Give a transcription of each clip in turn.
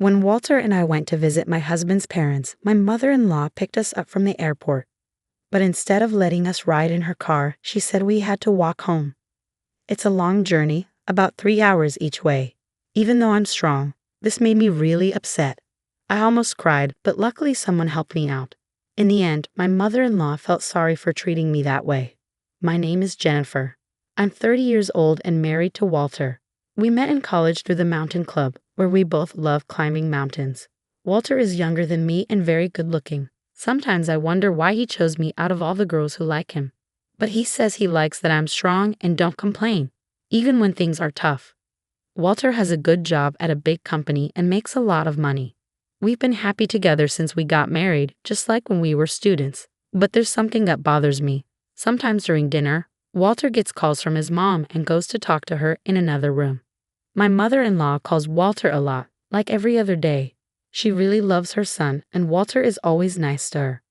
When Walter and I went to visit my husband's parents, my mother-in-law picked us up from the airport. But instead of letting us ride in her car, she said we had to walk home. It's a long journey, about 3 hours each way. Even though I'm strong, this made me really upset. I almost cried, but luckily someone helped me out. In the end, my mother-in-law felt sorry for treating me that way. My name is Jennifer. I'm 30 years old and married to Walter. We met in college through the mountain club, where we both love climbing mountains. Walter is younger than me and very good-looking. Sometimes I wonder why he chose me out of all the girls who like him. But he says he likes that I'm strong and don't complain, even when things are tough. Walter has a good job at a big company and makes a lot of money. We've been happy together since we got married, just like when we were students. But there's something that bothers me. Sometimes during dinner, Walter gets calls from his mom and goes to talk to her in another room. My mother-in-law calls Walter a lot, like every other day. She really loves her son, and Walter is always nice to her.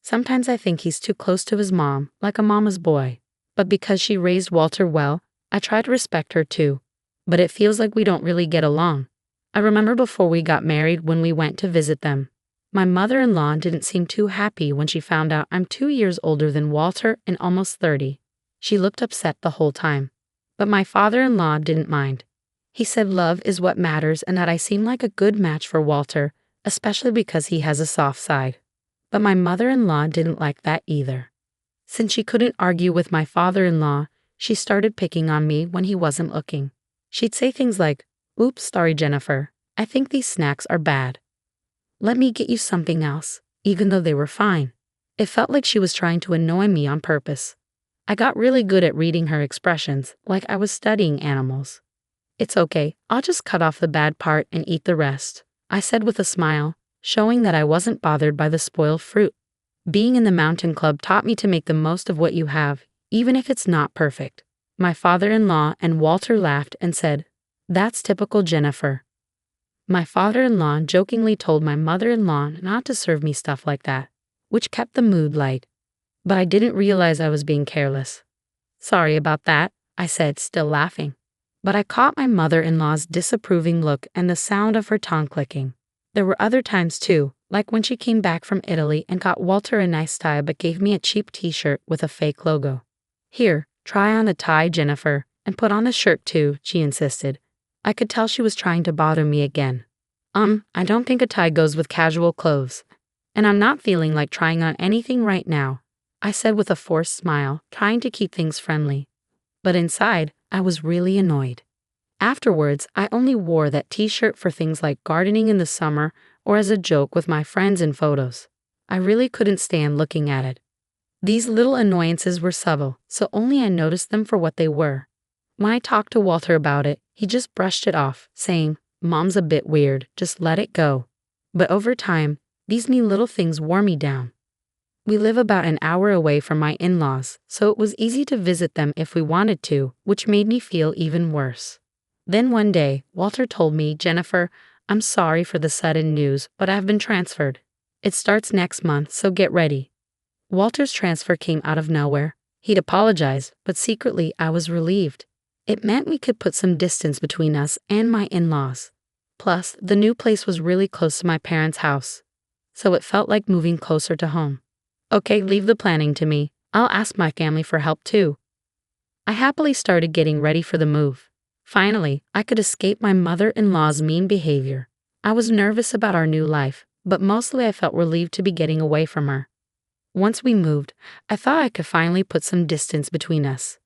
Sometimes I think he's too close to his mom, like a mama's boy. But because she raised Walter well, I try to respect her too. But it feels like we don't really get along. I remember before we got married when we went to visit them. My mother-in-law didn't seem too happy when she found out I'm 2 years older than Walter and almost 30. She looked upset the whole time. But my father-in-law didn't mind. He said love is what matters and that I seem like a good match for Walter, especially because he has a soft side. But my mother-in-law didn't like that either. Since she couldn't argue with my father-in-law, she started picking on me when he wasn't looking. She'd say things like, "Oops, sorry Jennifer, I think these snacks are bad. Let me get you something else," even though they were fine. It felt like she was trying to annoy me on purpose. I got really good at reading her expressions, like I was studying animals. "It's okay, I'll just cut off the bad part and eat the rest," I said with a smile, showing that I wasn't bothered by the spoiled fruit. Being in the mountain club taught me to make the most of what you have, even if it's not perfect. My father-in-law and Walter laughed and said, "That's typical Jennifer." My father-in-law jokingly told my mother-in-law not to serve me stuff like that, which kept the mood light. But I didn't realize I was being careless. "Sorry about that," I said, still laughing. But I caught my mother-in-law's disapproving look and the sound of her tongue clicking. There were other times too, like when she came back from Italy and got Walter a nice tie but gave me a cheap t-shirt with a fake logo. "Here, try on the tie, Jennifer, and put on the shirt too," she insisted. I could tell she was trying to bother me again. I don't think a tie goes with casual clothes. And I'm not feeling like trying on anything right now," I said with a forced smile, trying to keep things friendly. But inside, I was really annoyed. Afterwards, I only wore that t-shirt for things like gardening in the summer or as a joke with my friends in photos. I really couldn't stand looking at it. These little annoyances were subtle, so only I noticed them for what they were. When I talked to Walter about it, he just brushed it off, saying, "Mom's a bit weird, just let it go." But over time, these mean little things wore me down. We live about an hour away from my in-laws, so it was easy to visit them if we wanted to, which made me feel even worse. Then one day, Walter told me, "Jennifer, I'm sorry for the sudden news, but I've been transferred. It starts next month, so get ready." Walter's transfer came out of nowhere. He'd apologized, but secretly I was relieved. It meant we could put some distance between us and my in-laws. Plus, the new place was really close to my parents' house, so it felt like moving closer to home. "Okay, leave the planning to me. I'll ask my family for help too." I happily started getting ready for the move. Finally, I could escape my mother-in-law's mean behavior. I was nervous about our new life, but mostly I felt relieved to be getting away from her. Once we moved, I thought I could finally put some distance between us.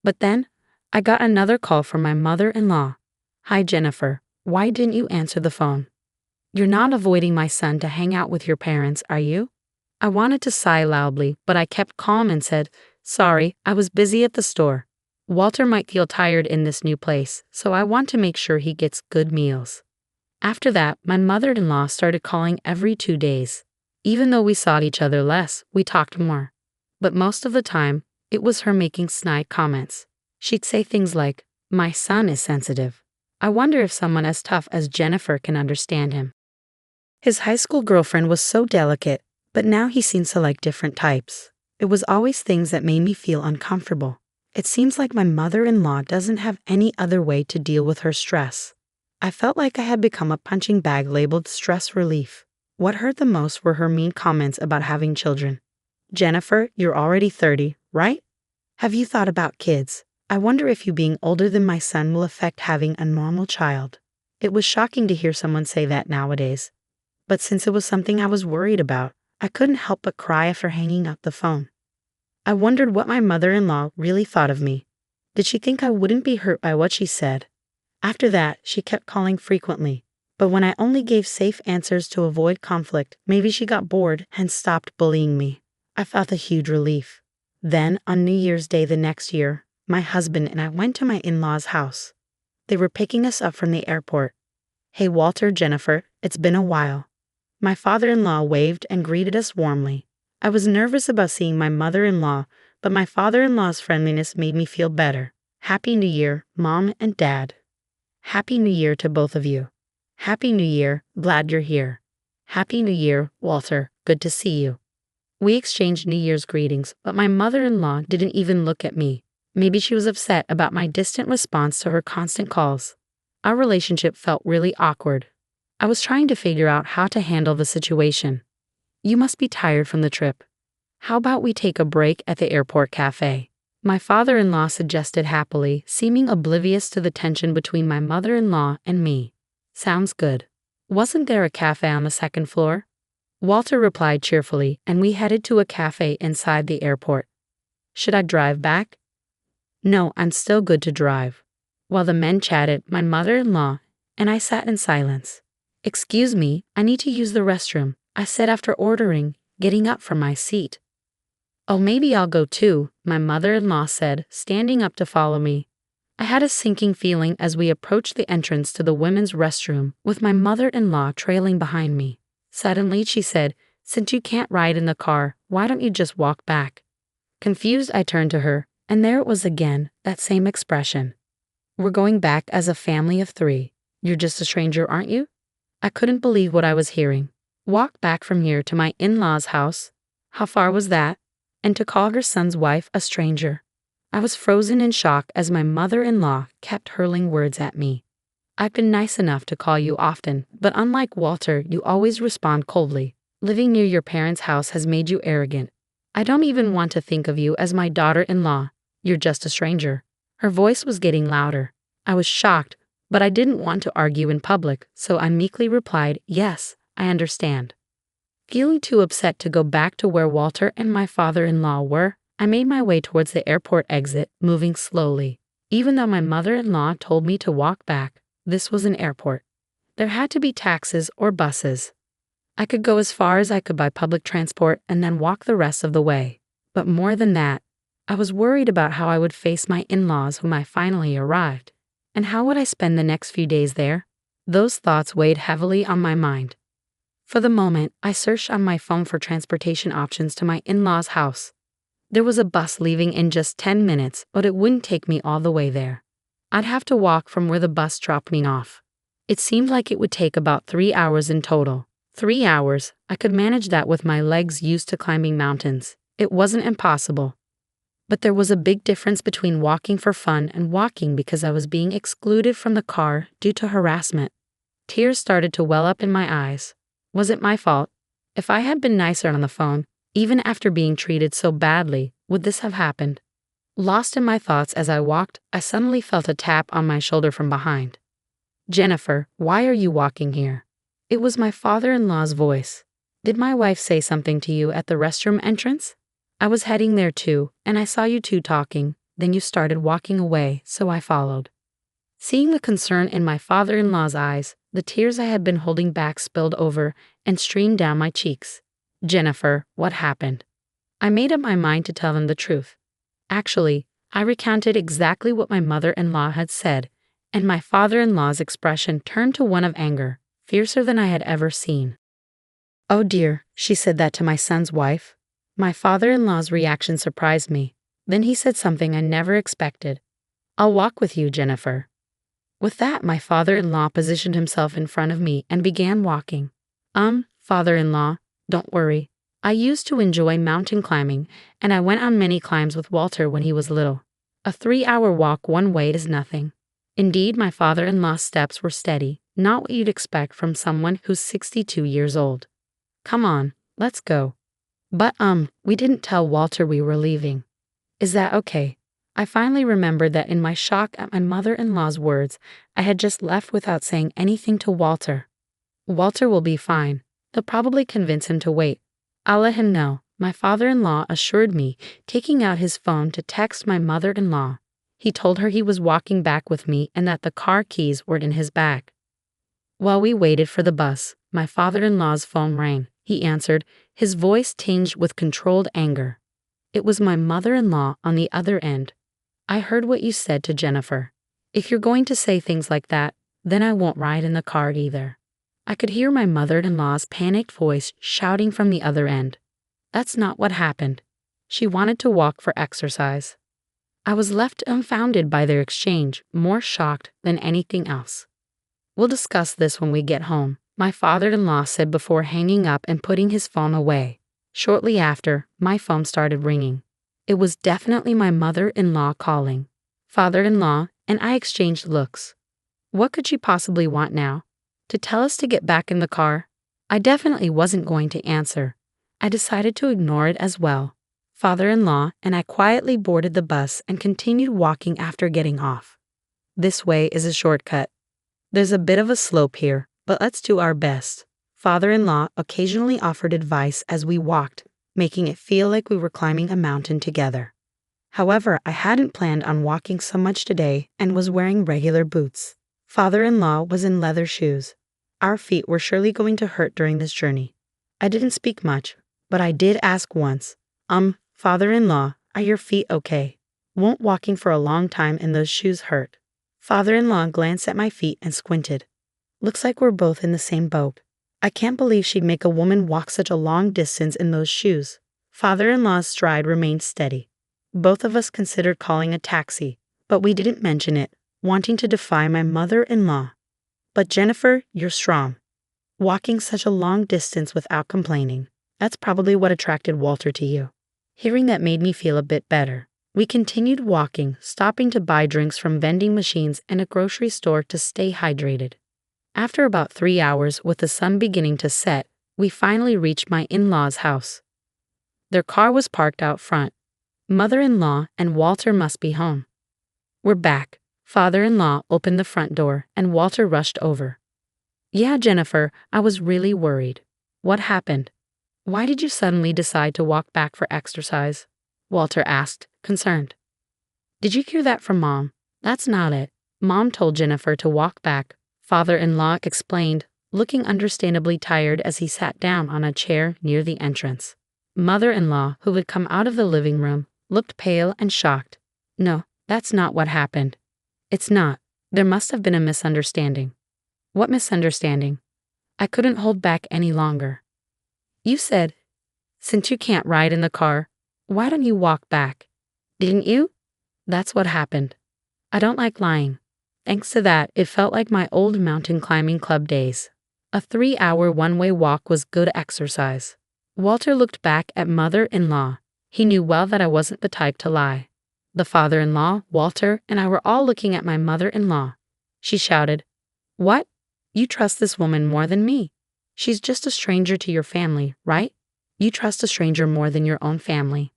But then, I got another call from my mother-in-law. "Hi Jennifer, why didn't you answer the phone? You're not avoiding my son to hang out with your parents, are you?" I wanted to sigh loudly, but I kept calm and said, "Sorry, I was busy at the store. Walter might feel tired in this new place, so I want to make sure he gets good meals." After that, my mother-in-law started calling every 2 days. Even though we saw each other less, we talked more. But most of the time, it was her making snide comments. She'd say things like, "My son is sensitive. I wonder if someone as tough as Jennifer can understand him. His high school girlfriend was so delicate, but now he seems to like different types." It was always things that made me feel uncomfortable. It seems like my mother-in-law doesn't have any other way to deal with her stress. I felt like I had become a punching bag labeled stress relief. What hurt the most were her mean comments about having children. Jennifer, you're already 30, right? Have you thought about kids? I wonder if you being older than my son will affect having a normal child. It was shocking to hear someone say that nowadays. But since it was something I was worried about, I couldn't help but cry after hanging up the phone. I wondered what my mother-in-law really thought of me. Did she think I wouldn't be hurt by what she said? After that, she kept calling frequently. But when I only gave safe answers to avoid conflict, maybe she got bored and stopped bullying me. I felt a huge relief. Then, on New Year's Day the next year, my husband and I went to my in-laws' house. They were picking us up from the airport. Hey Walter, Jennifer, it's been a while. My father-in-law waved and greeted us warmly. I was nervous about seeing my mother-in-law, but my father-in-law's friendliness made me feel better. Happy New Year, Mom and Dad. Happy New Year to both of you. Happy New Year, glad you're here. Happy New Year, Walter, good to see you. We exchanged New Year's greetings, but my mother-in-law didn't even look at me. Maybe she was upset about my distant response to her constant calls. Our relationship felt really awkward. I was trying to figure out how to handle the situation. You must be tired from the trip. How about we take a break at the airport cafe? My father-in-law suggested happily, seeming oblivious to the tension between my mother-in-law and me. Sounds good. Wasn't there a cafe on the second floor? Walter replied cheerfully, and we headed to a cafe inside the airport. Should I drive back? No, I'm still good to drive. While the men chatted, my mother-in-law and I sat in silence. Excuse me, I need to use the restroom, I said after ordering, getting up from my seat. Oh, maybe I'll go too, my mother-in-law said, standing up to follow me. I had a sinking feeling as we approached the entrance to the women's restroom, with my mother-in-law trailing behind me. Suddenly, she said, since you can't ride in the car, why don't you just walk back? Confused, I turned to her, and there it was again, that same expression. We're going back as a family of 3. You're just a stranger, aren't you? I couldn't believe what I was hearing. Walk back from here to my in-laws' house? How far was that? And to call her son's wife a stranger. I was frozen in shock as my mother-in-law kept hurling words at me. I've been nice enough to call you often, but unlike Walter, you always respond coldly. Living near your parents' house has made you arrogant. I don't even want to think of you as my daughter-in-law. You're just a stranger. Her voice was getting louder. I was shocked, but I didn't want to argue in public, so I meekly replied, yes, I understand. Feeling too upset to go back to where Walter and my father-in-law were, I made my way towards the airport exit, moving slowly. Even though my mother-in-law told me to walk back, this was an airport. There had to be taxis or buses. I could go as far as I could by public transport and then walk the rest of the way. But more than that, I was worried about how I would face my in-laws when I finally arrived. And how would I spend the next few days there? Those thoughts weighed heavily on my mind. For the moment, I searched on my phone for transportation options to my in-laws' house. There was a bus leaving in just 10 minutes, but it wouldn't take me all the way there. I'd have to walk from where the bus dropped me off. It seemed like it would take about 3 hours in total. 3 hours, I could manage that with my legs used to climbing mountains. It wasn't impossible. But there was a big difference between walking for fun and walking because I was being excluded from the car due to harassment. Tears started to well up in my eyes. Was it my fault? If I had been nicer on the phone, even after being treated so badly, would this have happened? Lost in my thoughts as I walked, I suddenly felt a tap on my shoulder from behind. Jennifer, why are you walking here? It was my father-in-law's voice. Did my wife say something to you at the restroom entrance? I was heading there too, and I saw you two talking. Then you started walking away, so I followed. Seeing the concern in my father-in-law's eyes, the tears I had been holding back spilled over and streamed down my cheeks. Jennifer, what happened? I made up my mind to tell them the truth. Actually, I recounted exactly what my mother-in-law had said, and my father-in-law's expression turned to one of anger, fiercer than I had ever seen. Oh dear, she said that to my son's wife. My father-in-law's reaction surprised me. Then he said something I never expected. I'll walk with you, Jennifer. With that, my father-in-law positioned himself in front of me and began walking. Father-in-law, don't worry. I used to enjoy mountain climbing, and I went on many climbs with Walter when he was little. A 3-hour walk one way is nothing. Indeed, my father-in-law's steps were steady, not what you'd expect from someone who's 62 years old. Come on, let's go. But we didn't tell Walter we were leaving. Is that okay? I finally remembered that in my shock at my mother-in-law's words, I had just left without saying anything to Walter. Walter will be fine. They'll probably convince him to wait. I'll let him know, my father-in-law assured me, taking out his phone to text my mother-in-law. He told her he was walking back with me and that the car keys were in his bag. While we waited for the bus, my father-in-law's phone rang. He answered, his voice tinged with controlled anger. It was my mother-in-law on the other end. I heard what you said to Jennifer. If you're going to say things like that, then I won't ride in the car either. I could hear my mother-in-law's panicked voice shouting from the other end. That's not what happened. She wanted to walk for exercise. I was left dumbfounded by their exchange, more shocked than anything else. We'll discuss this when we get home, my father-in-law said before hanging up and putting his phone away. Shortly after, my phone started ringing. It was definitely my mother-in-law calling. Father-in-law and I exchanged looks. What could she possibly want now? To tell us to get back in the car? I definitely wasn't going to answer. I decided to ignore it as well. Father-in-law and I quietly boarded the bus and continued walking after getting off. This way is a shortcut. There's a bit of a slope here, but let's do our best. Father-in-law occasionally offered advice as we walked, making it feel like we were climbing a mountain together. However, I hadn't planned on walking so much today and was wearing regular boots. Father-in-law was in leather shoes. Our feet were surely going to hurt during this journey. I didn't speak much, but I did ask once, Father-in-law, are your feet okay? Won't walking for a long time in those shoes hurt? Father-in-law glanced at my feet and squinted. Looks like we're both in the same boat. I can't believe she'd make a woman walk such a long distance in those shoes. Father-in-law's stride remained steady. Both of us considered calling a taxi, but we didn't mention it, wanting to defy my mother-in-law. But Jennifer, you're strong. Walking such a long distance without complaining. That's probably what attracted Walter to you. Hearing that made me feel a bit better. We continued walking, stopping to buy drinks from vending machines and a grocery store to stay hydrated. After about 3 hours, with the sun beginning to set, we finally reached my in-laws' house. Their car was parked out front. Mother-in-law and Walter must be home. We're back. Father-in-law opened the front door and Walter rushed over. Yeah, Jennifer, I was really worried. What happened? Why did you suddenly decide to walk back for exercise? Walter asked, concerned. Did you hear that from Mom? That's not it. Mom told Jennifer to walk back, Father-in-law explained, looking understandably tired as he sat down on a chair near the entrance. Mother-in-law, who had come out of the living room, looked pale and shocked. No, that's not what happened. It's not. There must have been a misunderstanding. What misunderstanding? I couldn't hold back any longer. You said, since you can't ride in the car, why don't you walk back? Didn't you? That's what happened. I don't like lying. Thanks to that, it felt like my old mountain climbing club days. A 3-hour one-way walk was good exercise. Walter looked back at mother-in-law. He knew well that I wasn't the type to lie. The father-in-law, Walter, and I were all looking at my mother-in-law. She shouted, What? You trust this woman more than me. She's just a stranger to your family, right? You trust a stranger more than your own family.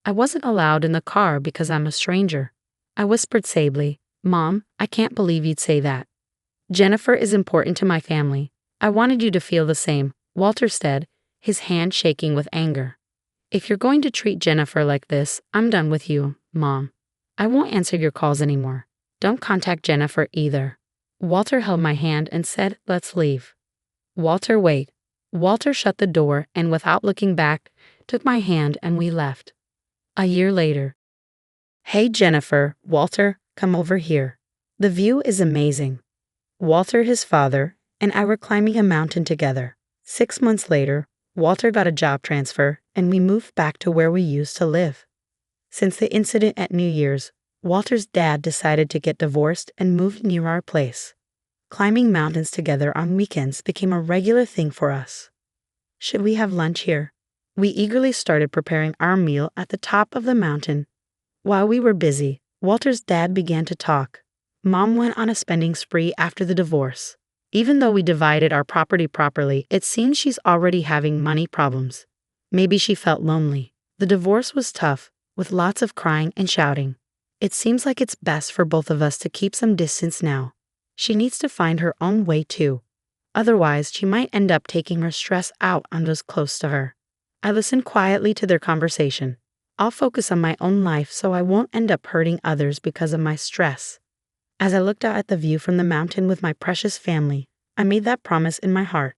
I wasn't allowed in the car because I'm a stranger. I whispered sably, Mom, I can't believe you'd say that. Jennifer is important to my family. I wanted you to feel the same, Walter said, his hand shaking with anger. If you're going to treat Jennifer like this, I'm done with you, Mom. I won't answer your calls anymore. Don't contact Jennifer either. Walter held my hand and said, Let's leave. Walter, wait. Walter shut the door and without looking back, took my hand and we left. A year later. Hey Jennifer, Walter, come over here. The view is amazing. Walter, his father, and I were climbing a mountain together. 6 months later, Walter got a job transfer and we moved back to where we used to live. Since the incident at New Year's, Walter's dad decided to get divorced and moved near our place. Climbing mountains together on weekends became a regular thing for us. Should we have lunch here? We eagerly started preparing our meal at the top of the mountain. While we were busy, Walter's dad began to talk. Mom went on a spending spree after the divorce. Even though we divided our property properly, it seems she's already having money problems. Maybe she felt lonely. The divorce was tough, with lots of crying and shouting. It seems like it's best for both of us to keep some distance now. She needs to find her own way too. Otherwise, she might end up taking her stress out on those close to her. I listened quietly to their conversation. I'll focus on my own life so I won't end up hurting others because of my stress. As I looked out at the view from the mountain with my precious family, I made that promise in my heart.